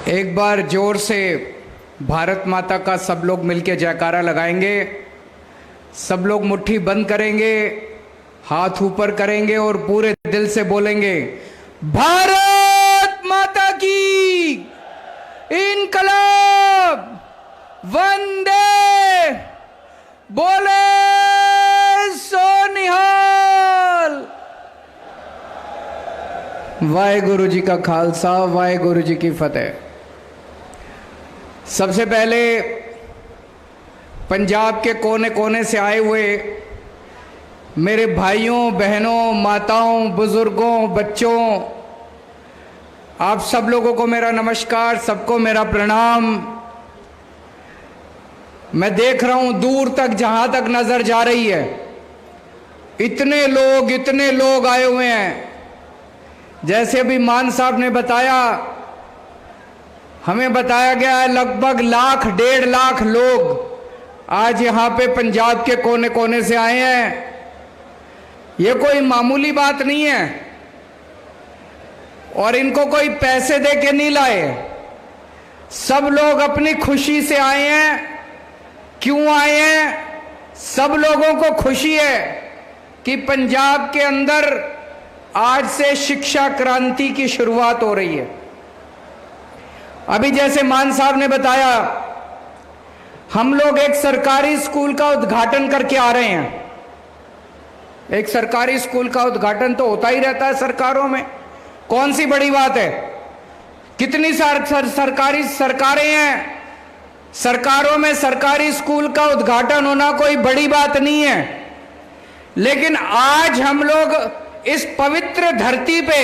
एक बार जोर से भारत माता का सब लोग मिलकर जयकारा लगाएंगे। सब लोग मुट्ठी बंद करेंगे, हाथ ऊपर करेंगे और पूरे दिल से बोलेंगे, भारत माता की इनकलाब, वंदे, बोले सो निहाल। वाहेगुरु जी का खालसा, वाहेगुरु जी की फतेह। सबसे पहले पंजाब के कोने कोने से आए हुए मेरे भाइयों, बहनों, माताओं, बुजुर्गों, बच्चों, आप सब लोगों को मेरा नमस्कार, सबको मेरा प्रणाम। मैं देख रहा हूं दूर तक, जहां तक नजर जा रही है, इतने लोग आए हुए हैं। जैसे अभी मान साहब ने बताया, हमें बताया गया है लगभग 1.5 लाख लोग आज यहां पे पंजाब के कोने कोने से आए हैं। ये कोई मामूली बात नहीं है और इनको कोई पैसे दे के नहीं लाए। सब लोग अपनी खुशी से आए हैं। क्यों आए हैं? सब लोगों को खुशी है कि पंजाब के अंदर आज से शिक्षा क्रांति की शुरुआत हो रही है। अभी जैसे मान साहब ने बताया, हम लोग एक सरकारी स्कूल का उद्घाटन करके आ रहे हैं। एक सरकारी स्कूल का उद्घाटन तो होता ही रहता है सरकारों में, कौन सी बड़ी बात है। कितनी सरकारी सरकारें हैं, सरकारों में सरकारी स्कूल का उद्घाटन होना कोई बड़ी बात नहीं है। लेकिन आज हम लोग इस पवित्र धरती पे,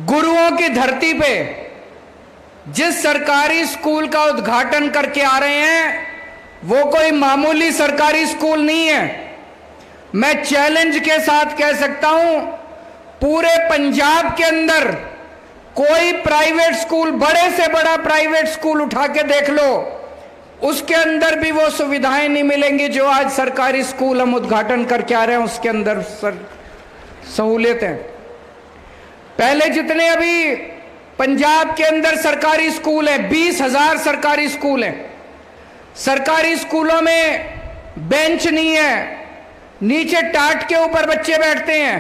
गुरुओं की धरती पे, जिस सरकारी स्कूल का उद्घाटन करके आ रहे हैं, वो कोई मामूली सरकारी स्कूल नहीं है। मैं चैलेंज के साथ कह सकता हूं, पूरे पंजाब के अंदर कोई प्राइवेट स्कूल, बड़े से बड़ा प्राइवेट स्कूल उठा के देख लो, उसके अंदर भी वो सुविधाएं नहीं मिलेंगी जो आज सरकारी स्कूल हम उद्घाटन करके आ रहे हैं उसके अंदर सहूलियतें। पहले जितने अभी पंजाब के अंदर सरकारी स्कूल है, 20,000 सरकारी स्कूल हैं। सरकारी स्कूलों में बेंच नहीं है, नीचे टाट के ऊपर बच्चे बैठते हैं,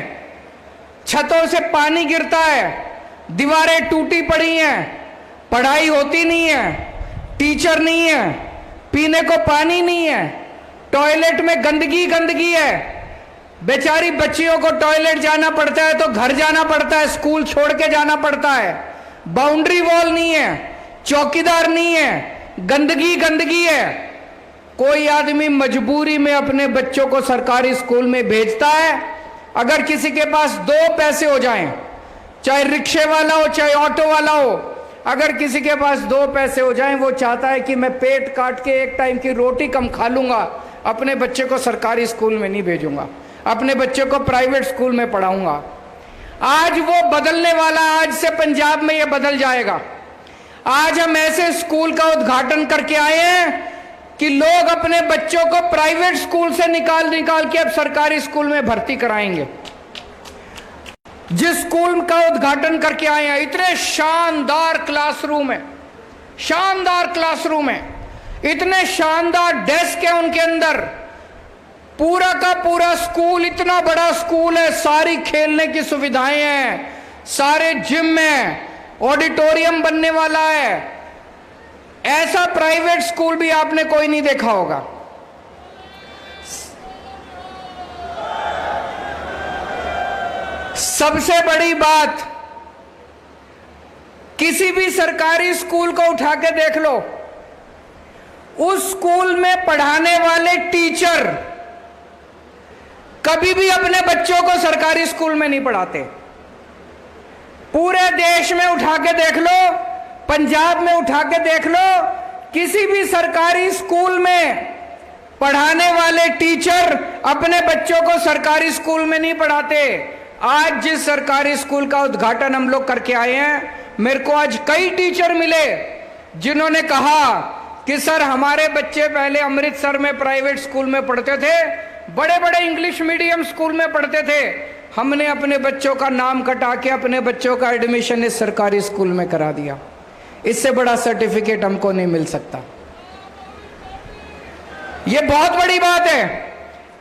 छतों से पानी गिरता है, दीवारें टूटी पड़ी हैं, पढ़ाई होती नहीं है, टीचर नहीं है, पीने को पानी नहीं है, टॉयलेट में गंदगी है। बेचारी बच्चियों को टॉयलेट जाना पड़ता है तो घर जाना पड़ता है, स्कूल छोड़ के जाना पड़ता है। बाउंड्री वॉल नहीं है, चौकीदार नहीं है, गंदगी है। कोई आदमी मजबूरी में अपने बच्चों को सरकारी स्कूल में भेजता है। अगर किसी के पास 2 पैसे हो जाएं, चाहे रिक्शे वाला हो चाहे ऑटो वाला हो, अगर किसी के पास 2 पैसे हो जाएं, वो चाहता है कि मैं पेट काट के एक टाइम की रोटी कम खा लूंगा, अपने बच्चे को सरकारी स्कूल में नहीं भेजूंगा, अपने बच्चे को प्राइवेट स्कूल में पढ़ाऊंगा। आज वो बदलने वाला, आज से पंजाब में ये बदल जाएगा। आज हम ऐसे स्कूल का उद्घाटन करके आए हैं कि लोग अपने बच्चों को प्राइवेट स्कूल से निकाल के अब सरकारी स्कूल में भर्ती कराएंगे। जिस स्कूल का उद्घाटन करके आए हैं, इतने शानदार क्लासरूम है, शानदार क्लासरूम है, इतने शानदार डेस्क है उनके अंदर। पूरा का पूरा स्कूल इतना बड़ा स्कूल है, सारी खेलने की सुविधाएं हैं, सारे जिम हैं, ऑडिटोरियम बनने वाला है। ऐसा प्राइवेट स्कूल भी आपने कोई नहीं देखा होगा। सबसे बड़ी बात, किसी भी सरकारी स्कूल को उठा के देख लो, उस स्कूल में पढ़ाने वाले टीचर कभी भी अपने बच्चों को सरकारी स्कूल में नहीं पढ़ाते। पूरे देश में उठा के देख लो, पंजाब में उठा के देख लो, किसी भी सरकारी स्कूल में पढ़ाने वाले टीचर अपने बच्चों को सरकारी स्कूल में नहीं पढ़ाते। आज जिस सरकारी स्कूल का उद्घाटन हम लोग करके आए हैं, मेरे को आज कई टीचर मिले जिन्होंने कहा कि सर, हमारे बच्चे पहले अमृतसर में प्राइवेट स्कूल में पढ़ते थे, बड़े बड़े इंग्लिश मीडियम स्कूल में पढ़ते थे, हमने अपने बच्चों का नाम कटा के अपने बच्चों का एडमिशन इस सरकारी स्कूल में करा दिया। इससे बड़ा सर्टिफिकेट हमको नहीं मिल सकता। यह बहुत बड़ी बात है।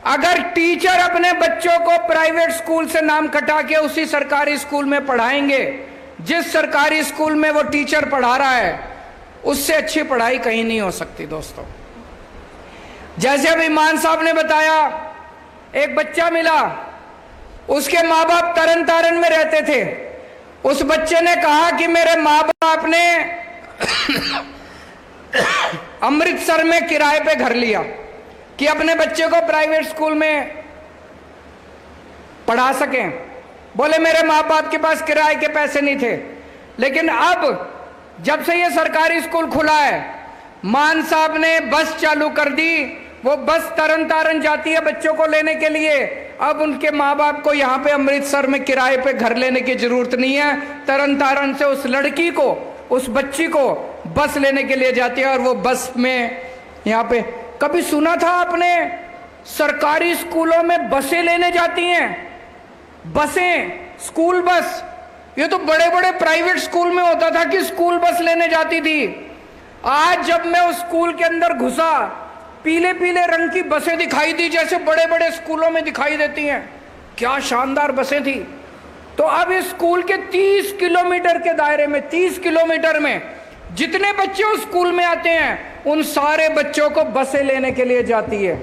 अगर टीचर अपने बच्चों को प्राइवेट स्कूल से नाम कटा के उसी सरकारी स्कूल में पढ़ाएंगे, जिस सरकारी स्कूल में वो टीचर पढ़ा रहा है, उससे अच्छी पढ़ाई कहीं नहीं हो सकती दोस्तों। जैसे अभी मान साहब ने बताया, एक बच्चा मिला, उसके माँ बाप तरन तारण में रहते थे। उस बच्चे ने कहा कि मेरे माँ बाप ने अमृतसर में किराए पे घर लिया कि अपने बच्चे को प्राइवेट स्कूल में पढ़ा सकें। बोले मेरे माँ बाप के पास किराए के पैसे नहीं थे। लेकिन अब जब से ये सरकारी स्कूल खुला है, मान साहब ने बस चालू कर दी। वो बस तरन तारण जाती है बच्चों को लेने के लिए। अब उनके माँ बाप को यहाँ पे अमृतसर में किराए पे घर लेने की जरूरत नहीं है। तरन तारण से उस लड़की को, उस बच्ची को बस लेने के लिए जाती है और वो बस में यहाँ पे। कभी सुना था आपने सरकारी स्कूलों में बसें लेने जाती हैं? बसें, स्कूल बस। ये तो बड़े बड़े प्राइवेट स्कूल में होता था कि स्कूल बस लेने जाती थी। आज जब मैं उस स्कूल के अंदर घुसा, पीले पीले रंग की बसें दिखाई दी, जैसे बड़े बड़े स्कूलों में दिखाई देती हैं। क्या शानदार बसें थी। तो अब इस स्कूल के 30 किलोमीटर के दायरे में, 30 किलोमीटर में जितने बच्चे उस स्कूल में आते हैं, उन सारे बच्चों को बसें लेने के लिए जाती है।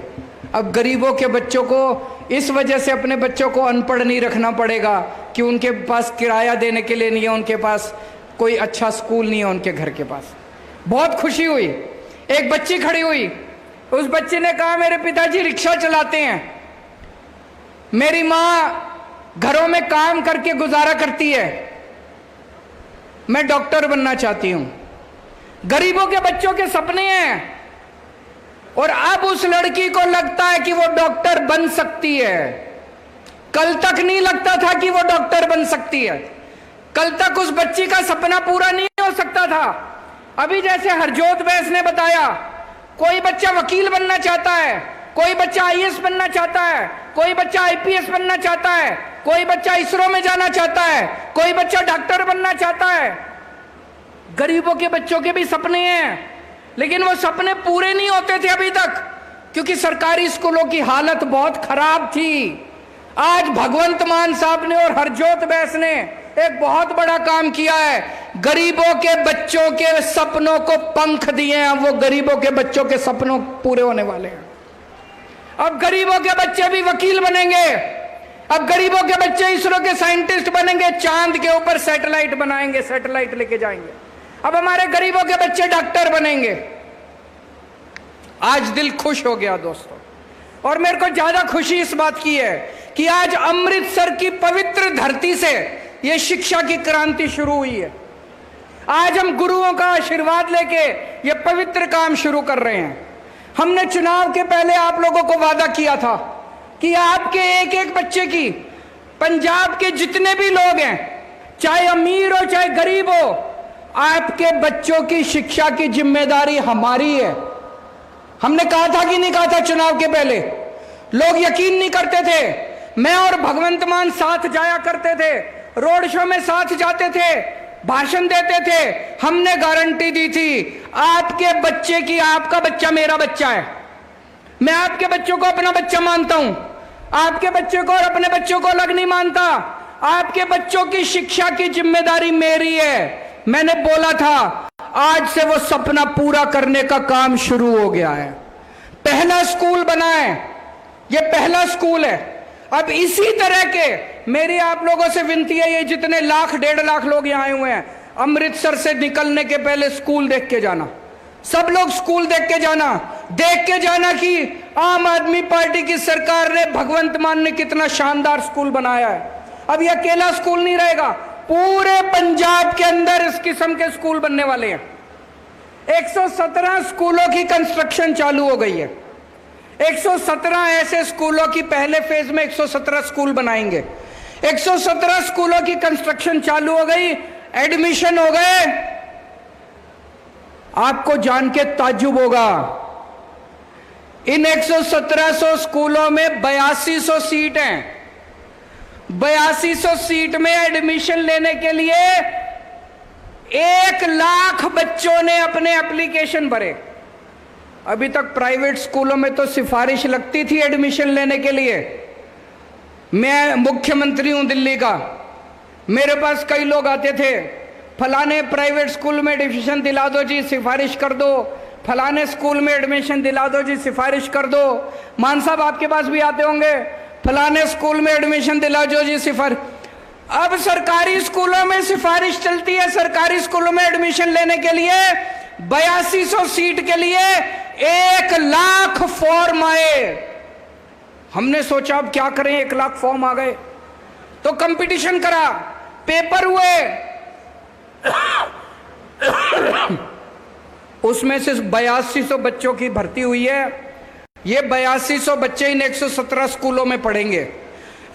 अब गरीबों के बच्चों को इस वजह से अपने बच्चों को अनपढ़ नहीं रखना पड़ेगा कि उनके पास किराया देने के लिए नहीं है, उनके पास कोई अच्छा स्कूल नहीं है उनके घर के पास। बहुत खुशी हुई। एक बच्ची खड़ी हुई, उस बच्चे ने कहा मेरे पिताजी रिक्शा चलाते हैं, मेरी माँ घरों में काम करके गुजारा करती है, मैं डॉक्टर बनना चाहती हूं। गरीबों के बच्चों के सपने हैं। और अब उस लड़की को लगता है कि वो डॉक्टर बन सकती है। कल तक नहीं लगता था कि वो डॉक्टर बन सकती है। कल तक उस बच्ची का सपना पूरा नहीं हो सकता था। अभी जैसे हरजोत बैस ने बताया, कोई बच्चा वकील बनना चाहता है, कोई बच्चा आईएएस बनना चाहता है, कोई बच्चा आईपीएस बनना चाहता है, कोई बच्चा इसरो में जाना चाहता है, कोई बच्चा डॉक्टर बनना चाहता है। गरीबों के बच्चों के भी सपने हैं, लेकिन वो सपने पूरे नहीं होते थे अभी तक, क्योंकि सरकारी स्कूलों की हालत बहुत खराब थी। आज भगवंत मान साहब ने और हरजोत बैस ने एक बहुत बड़ा काम किया है। गरीबों के बच्चों के सपनों को पंख दिए हैं। वो गरीबों के बच्चों के सपनों पूरे होने वाले हैं। अब गरीबों के बच्चे भी वकील बनेंगे। अब गरीबों के बच्चे इसरो के साइंटिस्ट बनेंगे, चांद के ऊपर सैटेलाइट बनाएंगे, सैटेलाइट लेके जाएंगे। अब हमारे गरीबों के बच्चे डॉक्टर बनेंगे। आज दिल खुश हो गया दोस्तों। और मेरे को ज्यादा खुशी इस बात की है कि आज अमृतसर की पवित्र धरती से यह शिक्षा की क्रांति शुरू हुई है। आज हम गुरुओं का आशीर्वाद लेके ये पवित्र काम शुरू कर रहे हैं। हमने चुनाव के पहले आप लोगों को वादा किया था कि आपके एक एक बच्चे की, पंजाब के जितने भी लोग हैं, चाहे अमीर हो चाहे गरीब हो, आपके बच्चों की शिक्षा की जिम्मेदारी हमारी है। हमने कहा था कि नहीं कहा था चुनाव के पहले? लोग यकीन नहीं करते थे। मैं और भगवंत मान साथ जाया करते थे, रोड शो में साथ जाते थे, भाषण देते थे। हमने गारंटी दी थी आपके बच्चे की, आपका बच्चा मेरा बच्चा है। मैं आपके बच्चों को अपना बच्चा मानता हूं। आपके बच्चे को और अपने बच्चों को अलग नहीं मानता। आपके बच्चों की शिक्षा की जिम्मेदारी मेरी है। मैंने बोला था, आज से वो सपना पूरा करने का काम शुरू हो गया है। पहला स्कूल बना है, ये पहला स्कूल है। अब इसी तरह के मेरी आप लोगों से विनती है, ये जितने लाख 1.5 लाख लोग यहाँ आए हुए हैं, अमृतसर से निकलने के पहले स्कूल देख के जाना। सब लोग स्कूल देख के जाना कि आम आदमी पार्टी की सरकार ने, भगवंत मान ने कितना शानदार स्कूल बनाया है। अब ये अकेला स्कूल नहीं रहेगा, पूरे पंजाब के अंदर इस किस्म के स्कूल बनने वाले हैं। 117 स्कूलों की कंस्ट्रक्शन चालू हो गई है। 117 ऐसे स्कूलों की, पहले फेज में 117 स्कूल बनाएंगे। 117 स्कूलों की कंस्ट्रक्शन चालू हो गई, एडमिशन हो गए। आपको जान के ताज्जुब होगा, इन 11700 स्कूलों में 8200 सीट हैं। 8200 सीट में एडमिशन लेने के लिए 1 लाख बच्चों ने अपने एप्लीकेशन भरे। अभी तक प्राइवेट स्कूलों में तो सिफारिश लगती थी एडमिशन लेने के लिए। मैं मुख्यमंत्री हूं दिल्ली का, मेरे पास कई लोग आते थे, फलाने प्राइवेट स्कूल में एडमिशन दिला दो जी, सिफारिश कर दो, फलाने स्कूल में एडमिशन दिला दो जी, सिफारिश कर दो। मान साहब आपके पास भी आते होंगे, फलाने स्कूल में एडमिशन दिला दो जी, सिफारिश। अब सरकारी स्कूलों में सिफारिश चलती है, सरकारी स्कूलों में एडमिशन लेने के लिए 8200 सीट के लिए 1 लाख फॉर्म आए। हमने सोचा अब क्या करें, 1 लाख फॉर्म आ गए, तो कंपटीशन करा, पेपर हुए, उसमें से 8200 बच्चों की भर्ती हुई है। ये 8200 बच्चे इन 117 स्कूलों में पढ़ेंगे।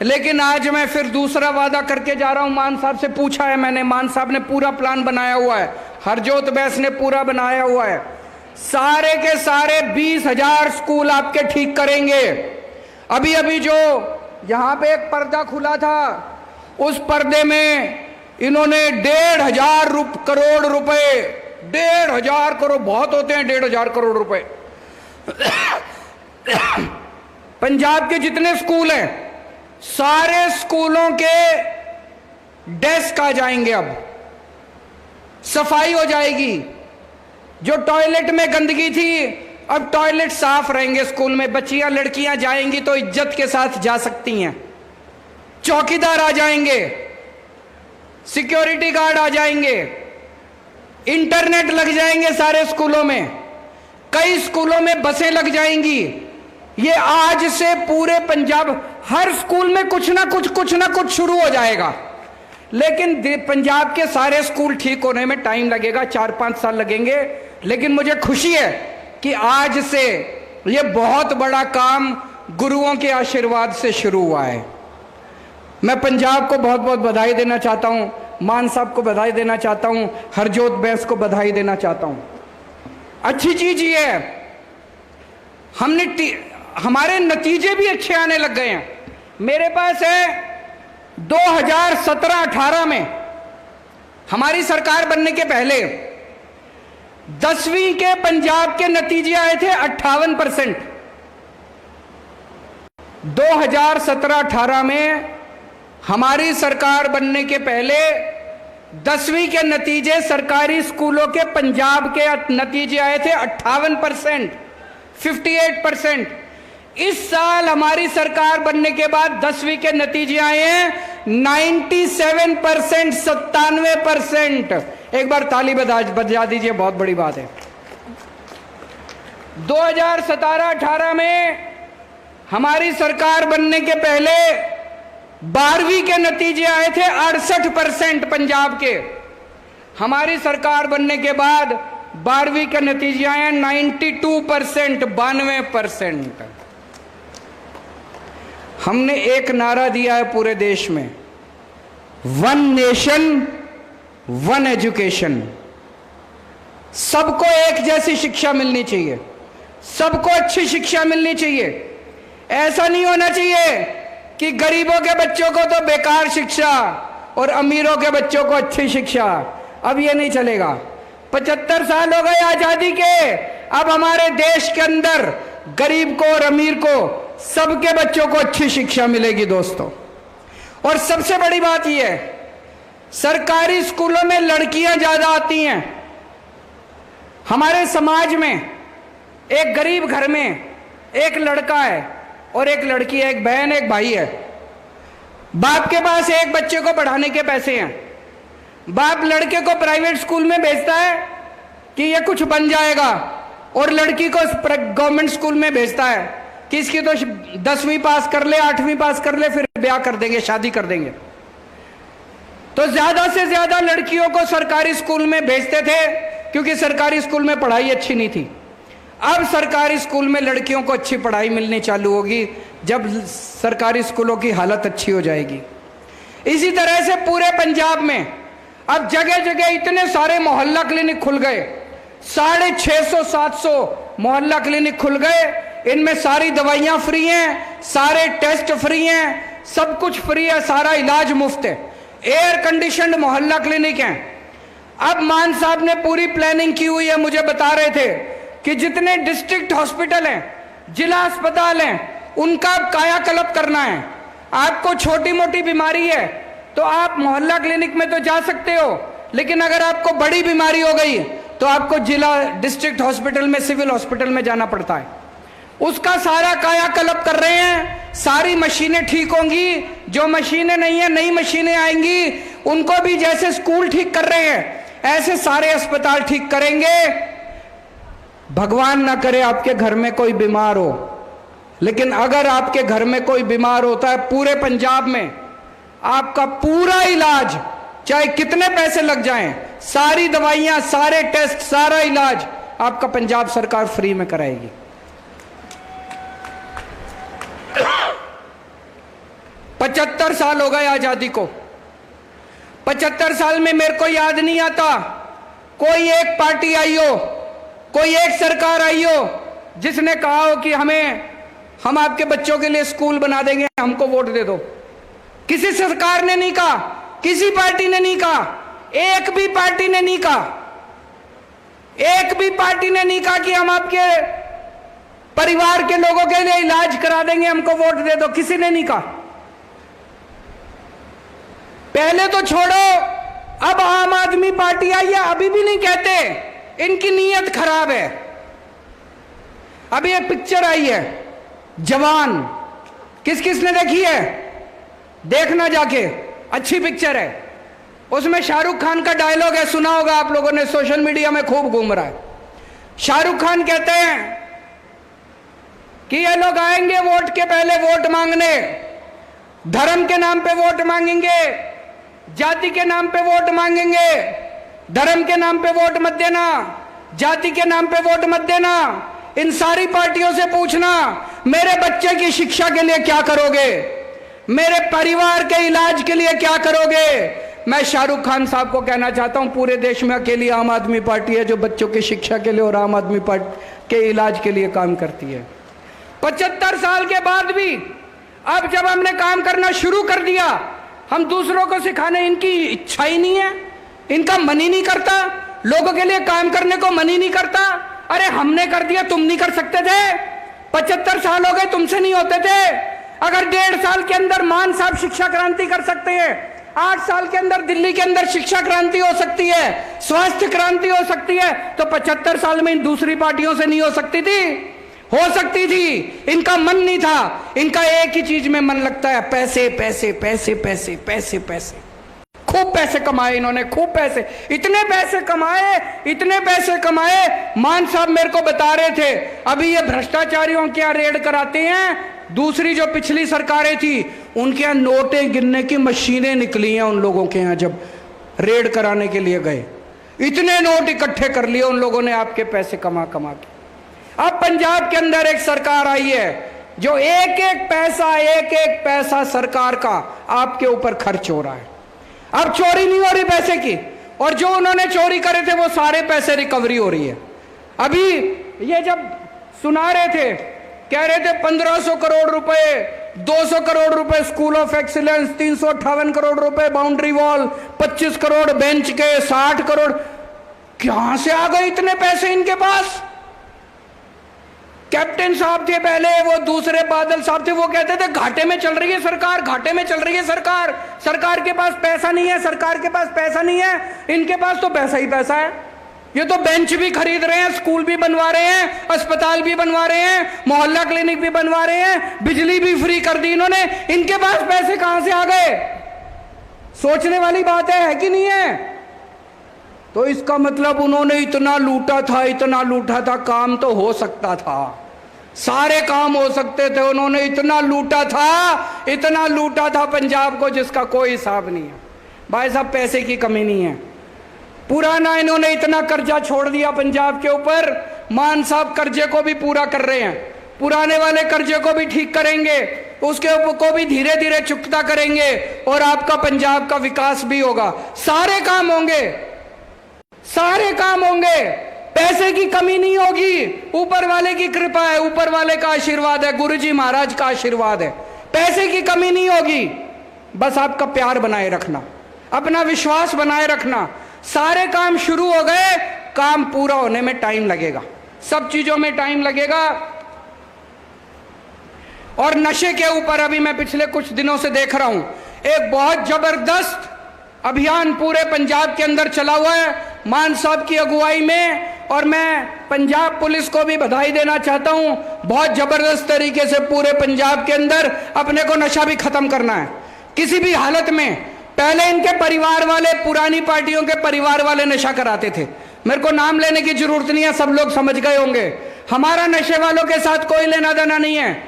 लेकिन आज मैं फिर दूसरा वादा करके जा रहा हूं। मान साहब से पूछा है मैंने, मान साहब ने पूरा प्लान बनाया हुआ है, हरजोत बैस ने पूरा बनाया हुआ है। सारे के सारे 20,000 स्कूल आपके ठीक करेंगे। अभी अभी जो यहां पे एक पर्दा खुला था, उस पर्दे में इन्होंने 1,500 करोड़ रुपए, 1,500 करोड़ बहुत होते हैं, 1,500 करोड़ रुपए पंजाब के जितने स्कूल हैं सारे स्कूलों के डेस्क आ जाएंगे, अब सफाई हो जाएगी। जो टॉयलेट में गंदगी थी अब टॉयलेट साफ रहेंगे स्कूल में। बच्चियां लड़कियां जाएंगी तो इज्जत के साथ जा सकती हैं। चौकीदार आ जाएंगे, सिक्योरिटी गार्ड आ जाएंगे, इंटरनेट लग जाएंगे सारे स्कूलों में, कई स्कूलों में बसें लग जाएंगी। ये आज से पूरे पंजाब हर स्कूल में कुछ ना कुछ शुरू हो जाएगा। लेकिन पंजाब के सारे स्कूल ठीक होने में टाइम लगेगा, 4-5 साल लगेंगे। लेकिन मुझे खुशी है कि आज से ये बहुत बड़ा काम गुरुओं के आशीर्वाद से शुरू हुआ है। मैं पंजाब को बहुत बहुत बधाई देना चाहता हूं, मान साहब को बधाई देना चाहता हूं, हरजोत बैस को बधाई देना चाहता हूं। अच्छी चीज ये है, हमारे नतीजे भी अच्छे आने लग गए हैं। मेरे पास है 2017-18 में हमारी सरकार बनने के पहले 10वीं के पंजाब के नतीजे आए थे 58%। 2017-18 में हमारी सरकार बनने के पहले 10वीं के नतीजे सरकारी स्कूलों के पंजाब के नतीजे आए थे 58%, 58%। इस साल हमारी सरकार बनने के बाद 10वीं के नतीजे आए हैं 97%, 97%। एक बार ताली बजा दीजिए, बहुत बड़ी बात है। 2017-18 में हमारी सरकार बनने के पहले 12वीं के नतीजे आए थे 68% पंजाब के। हमारी सरकार बनने के बाद 12वीं के नतीजे आए हैं 92%, 92%। हमने एक नारा दिया है पूरे देश में, 1 नेशन 1 एजुकेशन। सबको एक जैसी शिक्षा मिलनी चाहिए, सबको अच्छी शिक्षा मिलनी चाहिए। ऐसा नहीं होना चाहिए कि गरीबों के बच्चों को तो बेकार शिक्षा और अमीरों के बच्चों को अच्छी शिक्षा। अब ये नहीं चलेगा। 75 साल हो गए आजादी के, अब हमारे देश के अंदर गरीब को और अमीर को सबके बच्चों को अच्छी शिक्षा मिलेगी दोस्तों। और सबसे बड़ी बात यह है, सरकारी स्कूलों में लड़कियां ज्यादा आती हैं। हमारे समाज में एक गरीब घर में एक लड़का है और एक लड़की है, एक बहन एक भाई है। बाप के पास एक बच्चे को पढ़ाने के पैसे हैं। बाप लड़के को प्राइवेट स्कूल में भेजता है कि ये कुछ बन जाएगा, और लड़की को गवर्नमेंट स्कूल में भेजता है कि इसकी तो 10वीं पास कर ले, 8वीं पास कर ले, फिर ब्याह कर देंगे, शादी कर देंगे। तो ज्यादा से ज्यादा लड़कियों को सरकारी स्कूल में भेजते थे क्योंकि सरकारी स्कूल में पढ़ाई अच्छी नहीं थी। अब सरकारी स्कूल में लड़कियों को अच्छी पढ़ाई मिलनी चालू होगी जब सरकारी स्कूलों की हालत अच्छी हो जाएगी। इसी तरह से पूरे पंजाब में अब जगह जगह इतने सारे मोहल्ला क्लिनिक खुल गए, 650-700 मोहल्ला क्लिनिक खुल गए। इनमें सारी दवाइयां फ्री हैं, सारे टेस्ट फ्री हैं, सब कुछ फ्री है, सारा इलाज मुफ्त है। एयर कंडीशनड मोहल्ला क्लिनिक हैं। अब मान साहब ने पूरी प्लानिंग की हुई है, मुझे बता रहे थे कि जितने डिस्ट्रिक्ट हॉस्पिटल हैं, जिला अस्पताल हैं, उनका कायाकल्प करना है। आपको छोटी मोटी बीमारी है तो आप मोहल्ला क्लिनिक में तो जा सकते हो, लेकिन अगर आपको बड़ी बीमारी हो गई तो आपको जिला डिस्ट्रिक्ट हॉस्पिटल में, सिविल हॉस्पिटल में जाना पड़ता है। उसका सारा कायाकल्प कर रहे हैं। सारी मशीनें ठीक होंगी, जो मशीनें नहीं है नई मशीनें आएंगी, उनको भी जैसे स्कूल ठीक कर रहे हैं ऐसे सारे अस्पताल ठीक करेंगे। भगवान ना करे आपके घर में कोई बीमार हो, लेकिन अगर आपके घर में कोई बीमार होता है, पूरे पंजाब में आपका पूरा इलाज, चाहे कितने पैसे लग जाएं, सारी दवाइयां, सारे टेस्ट, सारा इलाज आपका पंजाब सरकार फ्री में कराएगी। पचहत्तर साल हो गए आजादी को। 75 साल में मेरे को याद नहीं आता कोई एक पार्टी आई हो, कोई एक सरकार आई हो जिसने कहा हो कि हम आपके बच्चों के लिए स्कूल बना देंगे, हमको वोट दे दो। किसी सरकार ने नहीं कहा, किसी पार्टी ने नहीं कहा, एक भी पार्टी ने नहीं कहा, एक भी पार्टी ने नहीं कहा कि हम आपके परिवार के लोगों के लिए इलाज करा देंगे, हमको वोट दे दो। किसी ने नहीं कहा। पहले तो छोड़ो, अब आम आदमी पार्टी आई है, अभी भी नहीं कहते, इनकी नीयत खराब है। अभी एक पिक्चर आई है जवान, किस किस ने देखी है? देखना जाके, अच्छी पिक्चर है। उसमें शाहरुख खान का डायलॉग है, सुना होगा आप लोगों ने, सोशल मीडिया में खूब घूम रहा है। शाहरुख खान कहते हैं कि ये लोग आएंगे वोट के पहले वोट मांगने, धर्म के नाम पे वोट मांगेंगे, जाति के नाम पे वोट मांगेंगे। धर्म के नाम पे वोट मत देना, जाति के नाम पे वोट मत देना। इन सारी पार्टियों से पूछना, मेरे बच्चे की शिक्षा के लिए क्या करोगे, मेरे परिवार के इलाज के लिए क्या करोगे। मैं शाहरुख खान साहब को कहना चाहता हूं, पूरे देश में अकेली आम आदमी पार्टी है जो बच्चों की शिक्षा के लिए और आम आदमी पार्टी के इलाज के लिए काम करती है। 75 साल के बाद भी अब जब हमने काम करना शुरू कर दिया, हम दूसरों को सिखाने, इनकी इच्छा ही नहीं है, इनका मन ही नहीं करता, लोगों के लिए काम करने को मन ही नहीं करता। अरे हमने कर दिया, तुम नहीं कर सकते थे? 75 साल हो गए, तुमसे नहीं होते थे? अगर 1.5 साल के अंदर मान साहब शिक्षा क्रांति कर सकते हैं, 8 साल के अंदर दिल्ली के अंदर शिक्षा क्रांति हो सकती है, स्वास्थ्य क्रांति हो सकती है, तो 75 साल में इन दूसरी पार्टियों से नहीं हो सकती थी? हो सकती थी। इनका मन नहीं था, इनका एक ही चीज में मन लगता है, पैसे पैसे पैसे पैसे पैसे पैसे। खूब पैसे कमाए इन्होंने, खूब पैसे, इतने पैसे कमाए, इतने पैसे कमाए। मान साहब मेरे को बता रहे थे, अभी ये भ्रष्टाचारियों के यहाँ रेड कराते हैं, दूसरी जो पिछली सरकारें थी उनके यहाँ नोटें गिनने की मशीनें निकली हैं उन लोगों के यहाँ, जब रेड कराने के लिए गए इतने नोट इकट्ठे कर लिए उन लोगों ने आपके पैसे कमा कमा के। अब पंजाब के अंदर एक सरकार आई है जो एक एक पैसा सरकार का आपके ऊपर खर्च हो रहा है। अब चोरी नहीं हो रही पैसे की, और जो उन्होंने चोरी करे थे वो सारे पैसे रिकवरी हो रही है। अभी ये जब सुना रहे थे, कह रहे थे 1500 करोड़ रुपए, 200 करोड़ रुपए स्कूल ऑफ एक्सीलेंस, 358 करोड़ रुपए बाउंड्री वॉल, 25 करोड़ बेंच के, 60 करोड़। कहां से आ गए इतने पैसे इनके पास? कैप्टन साहब थे पहले, वो दूसरे बादल साहब थे, वो कहते थे घाटे में चल रही है सरकार, घाटे में चल रही है सरकार, सरकार के पास पैसा नहीं है, सरकार के पास पैसा नहीं है। इनके पास तो पैसा ही पैसा है। ये तो बेंच भी खरीद रहे हैं, स्कूल भी बनवा रहे हैं, अस्पताल भी बनवा रहे हैं, मोहल्ला क्लिनिक भी बनवा रहे हैं, बिजली भी फ्री कर दी इन्होंने। इनके पास पैसे कहां से आ गए? सोचने वाली बात है कि नहीं है? तो इसका मतलब उन्होंने इतना लूटा था, इतना लूटा था, काम तो हो सकता था, सारे काम हो सकते थे। उन्होंने इतना लूटा था, इतना लूटा था पंजाब को जिसका कोई हिसाब नहीं है। भाई साहब पैसे की कमी नहीं है। पुराना इन्होंने इतना कर्जा छोड़ दिया पंजाब के ऊपर, मान साहब कर्जे को भी पूरा कर रहे हैं, पुराने वाले कर्जे को भी ठीक करेंगे, उसके ऊपर को भी धीरे धीरे चुकता करेंगे, और आपका पंजाब का विकास भी होगा। सारे काम होंगे, सारे काम होंगे, पैसे की कमी नहीं होगी। ऊपर वाले की कृपा है, ऊपर वाले का आशीर्वाद है, गुरुजी महाराज का आशीर्वाद है। पैसे की कमी नहीं होगी, बस आपका प्यार बनाए रखना, अपना विश्वास बनाए रखना। सारे काम शुरू हो गए, काम पूरा होने में टाइम लगेगा, सब चीजों में टाइम लगेगा। और नशे के ऊपर अभी मैं पिछले कुछ दिनों से देख रहा हूं, एक बहुत जबरदस्त अभियान पूरे पंजाब के अंदर चला हुआ है मान साहब की अगुवाई में। और मैं पंजाब पुलिस को भी बधाई देना चाहता हूं, बहुत जबरदस्त तरीके से पूरे पंजाब के अंदर अपने को नशा भी खत्म करना है किसी भी हालत में। पहले इनके परिवार वाले, पुरानी पार्टियों के परिवार वाले नशा कराते थे, मेरे को नाम लेने की जरूरत नहीं है, सब लोग समझ गए होंगे। हमारा नशे वालों के साथ कोई लेना देना नहीं है,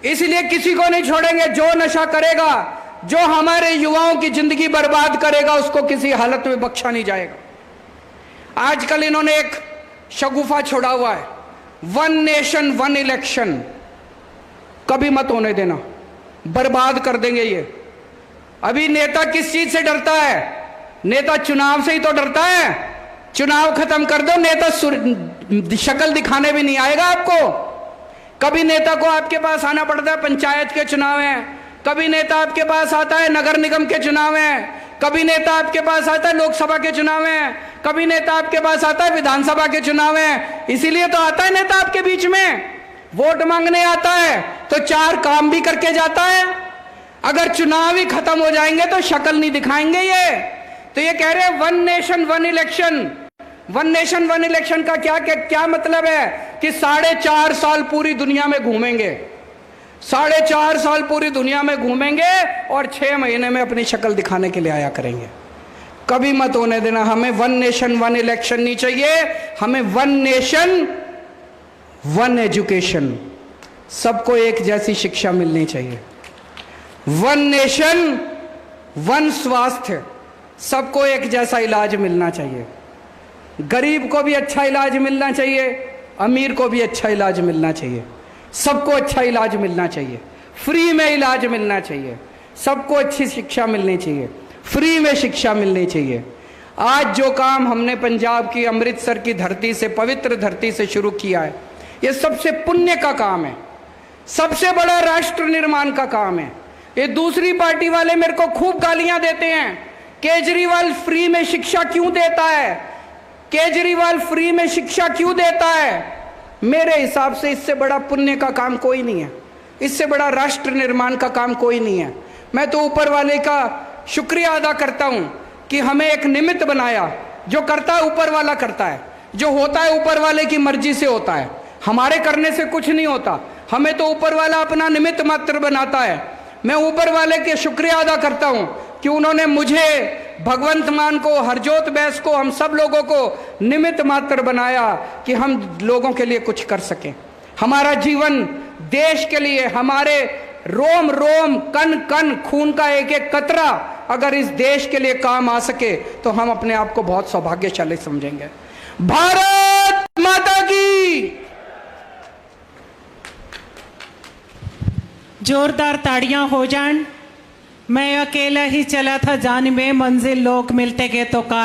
इसलिए किसी को नहीं छोड़ेंगे। जो नशा करेगा, जो हमारे युवाओं की जिंदगी बर्बाद करेगा, उसको किसी हालत में बख्शा नहीं जाएगा। आजकल इन्होंने एक शगुफा छोड़ा हुआ है, 1 नेशन 1 इलेक्शन, कभी मत होने देना, बर्बाद कर देंगे ये। अभी नेता किस चीज से डरता है? नेता चुनाव से ही तो डरता है। चुनाव खत्म कर दो, नेता शक्ल दिखाने भी नहीं आएगा आपको। कभी नेता को आपके पास आना पड़ता है, पंचायत के चुनाव हैं, कभी नेता आपके पास आता है नगर निगम के चुनाव हैं, कभी नेता आपके पास आता है लोकसभा के चुनाव हैं, कभी नेता आपके पास आता है विधानसभा के चुनाव हैं। इसीलिए तो आता है नेता आपके बीच में, वोट मांगने आता है तो 4 काम भी करके जाता है। अगर चुनाव ही खत्म हो जाएंगे तो शक्ल नहीं दिखाएंगे ये। तो ये कह रहे हैं 1 नेशन 1 इलेक्शन। 1 नेशन 1 इलेक्शन का क्या मतलब है कि 4.5 साल पूरी दुनिया में घूमेंगे, 4.5 साल पूरी दुनिया में घूमेंगे और 6 महीने में अपनी शक्ल दिखाने के लिए आया करेंगे। कभी मत होने देना। हमें 1 नेशन 1 इलेक्शन नहीं चाहिए, हमें 1 नेशन 1 एजुकेशन, सबको एक जैसी शिक्षा मिलनी चाहिए। 1 नेशन 1 स्वास्थ्य, सबको एक जैसा इलाज मिलना चाहिए। गरीब को भी अच्छा इलाज मिलना चाहिए, अमीर को भी अच्छा इलाज मिलना चाहिए, सबको अच्छा इलाज मिलना चाहिए, फ्री में इलाज मिलना चाहिए, सबको अच्छी शिक्षा मिलनी चाहिए, फ्री में शिक्षा मिलनी चाहिए। आज जो काम हमने पंजाब की अमृतसर की धरती से, पवित्र धरती से शुरू किया है, ये सबसे पुण्य का काम है, सबसे बड़ा राष्ट्र निर्माण का काम है। ये दूसरी पार्टी वाले मेरे को खूब गालियां देते हैं, केजरीवाल फ्री में शिक्षा क्यों देता है, केजरीवाल फ्री में शिक्षा क्यों देता है। मेरे हिसाब से इससे बड़ा पुण्य का काम कोई नहीं है, इससे बड़ा राष्ट्र निर्माण का काम कोई नहीं है। मैं तो ऊपर वाले का शुक्रिया अदा करता हूं कि हमें एक निमित्त बनाया। जो करता है ऊपर वाला करता है, जो होता है ऊपर वाले की मर्जी से होता है, हमारे करने से कुछ नहीं होता। हमें तो ऊपर वाला अपना निमित्त मात्र बनाता है। मैं ऊपर वाले के शुक्रिया अदा करता हूं कि उन्होंने मुझे, भगवंत मान को, हरजोत बैस को, हम सब लोगों को निमित्त मात्र बनाया कि हम लोगों के लिए कुछ कर सकें। हमारा जीवन देश के लिए, हमारे रोम रोम, कण कण, खून का एक एक कतरा अगर इस देश के लिए काम आ सके तो हम अपने आप को बहुत सौभाग्यशाली समझेंगे। भारत माता की। जोरदार ताड़ियां हो जान। मैं अकेला ही चला था जान में, मंजिल लोग मिलते गए तो कार